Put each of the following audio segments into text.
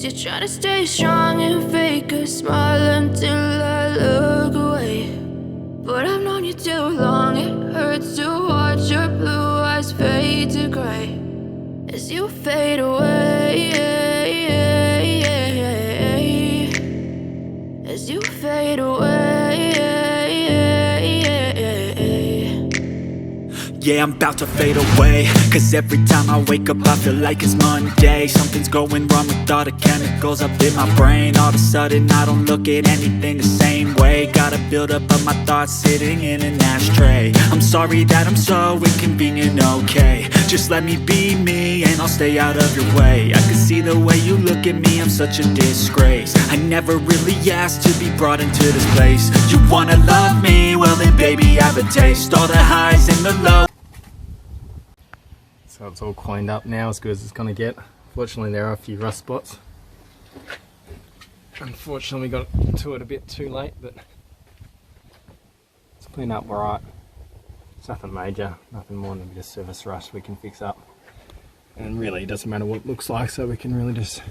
Cause you try to stay strong and fake a smile until I look away. But I've known you too long, it hurts to watch your blue eyes fade to gray as you fade away, as you fade away. Yeah, I'm about to fade away, cause every time I wake up I feel like it's Monday. Something's going wrong with all the chemicals up in my brain. All of a sudden I don't look at anything the same way. Got a buildup of my thoughts sitting in an ashtray. I'm sorry that I'm so inconvenient, okay. Just let me be me and I'll stay out of your way. I can see the way you look at me, I'm such a disgrace. I never really asked to be brought into this place. You wanna love me? Well then baby have a taste. All the highs and the lows. So it's all cleaned up now, as good as it's going to get. Fortunately there are a few rust spots. Unfortunately we got to it a bit too late, but it's cleaned up alright. It's nothing major, nothing more than a bit of surface rust we can fix up. And really it doesn't matter what it looks like, so we can really just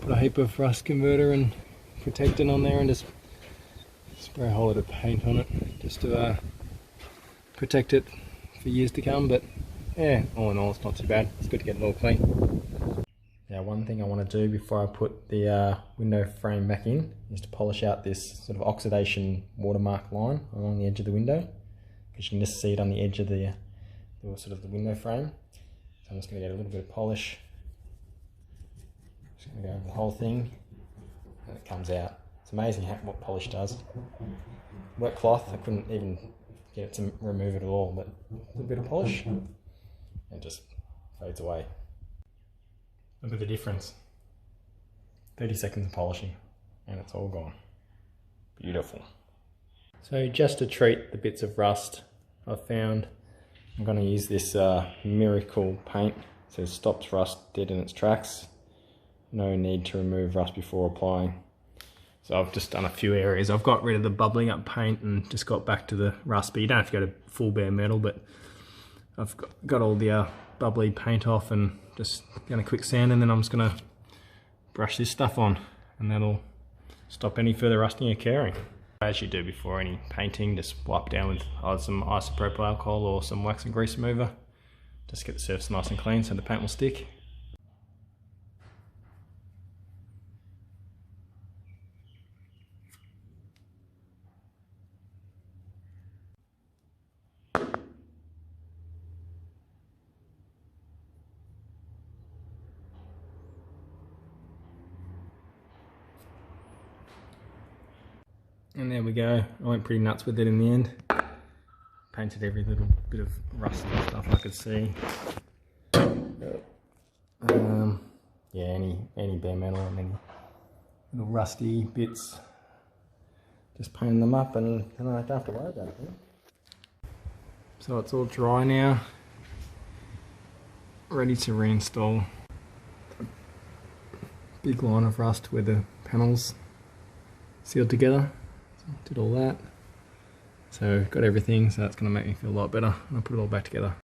put a heap of rust converter and protectant on there and just spray a whole lot of paint on it just to protect it for years to come. But yeah, all in all it's not too bad. It's good to get it all clean. Now one thing I want to do before I put the window frame back in is to polish out this sort of oxidation watermark line along the edge of the window, because you can just see it on the edge of the sort of the window frame. So I'm just going to get a little bit of polish. Just going to go over the whole thing and it comes out. It's amazing what polish does. Wet cloth, I couldn't even get it to remove it at all, but a little bit of polish and it just fades away. Look at the difference. 30 seconds of polishing and it's all gone. Beautiful. So just to treat the bits of rust I've found, I'm going to use this Miracle paint. So it stops rust dead in its tracks. No need to remove rust before applying. So I've just done a few areas. I've got rid of the bubbling up paint and just got back to the rust, but you don't have to go to full bare metal, but I've got all the bubbly paint off and just going to quick sand, and then I'm just going to brush this stuff on and that'll stop any further rusting occurring. As you do before any painting, just wipe down with either some isopropyl alcohol or some wax and grease remover. Just get the surface nice and clean so the paint will stick. And there we go. I went pretty nuts with it in the end. Painted every little bit of rust and stuff I could see. Yeah, any bare metal and any little rusty bits. Just painting them up and then I don't have to worry about it. So it's all dry now. Ready to reinstall. Big line of rust where the panels sealed together. Did all that, so got everything, so that's going to make me feel a lot better when I put it all back together.